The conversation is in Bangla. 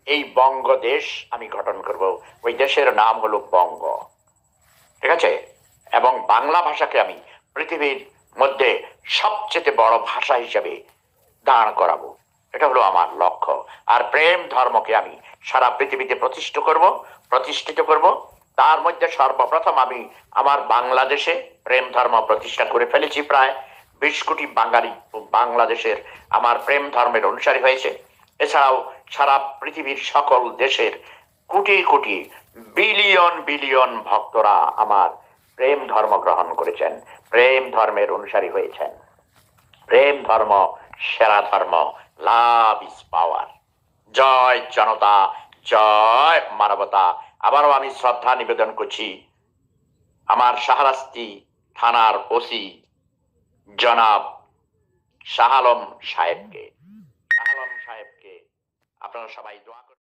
এই বঙ্গদেশ আমি গঠন করব। ওই দেশের নাম হলো বঙ্গ, ঠিক আছে? এবং বাংলা ভাষাকে আমি পৃথিবীর মধ্যে সবচেয়ে বড় ভাষা হিসেবে দাঁড় করাবো। এটা হলো আমার লক্ষ্য। আর প্রেম ধর্মকে আমি সারা পৃথিবীতে প্রতিষ্ঠিত করব। তার মধ্যে সর্বপ্রথম আমি আমার বাংলাদেশে প্রেম ধর্ম প্রতিষ্ঠা করে ফেলেছি। প্রায় 20 কোটি বাঙালি বাংলাদেশের আমার প্রেম ধর্মের অনুসারী হয়েছে। এছাড়াও সারা পৃথিবীর সকল দেশের কোটি কোটি বিলিয়ন বিলিয়ন ভক্তরা আমার প্রেম ধর্ম গ্রহণ করেছেন, প্রেম ধর্মের অনুসারী হয়েছেন। প্রেম ধর্ম সেরা ধর্ম। Love is power. জয় জনতা, জয় মানবতা। আবারও আমি শ্রদ্ধা নিবেদন করছি আমার শাহরাস্তি থানার ওসি জনাব শাহ আলম সাহেবকে। শাহ আলম সাহেবকে আপনারা সবাই দোয়া করবেন।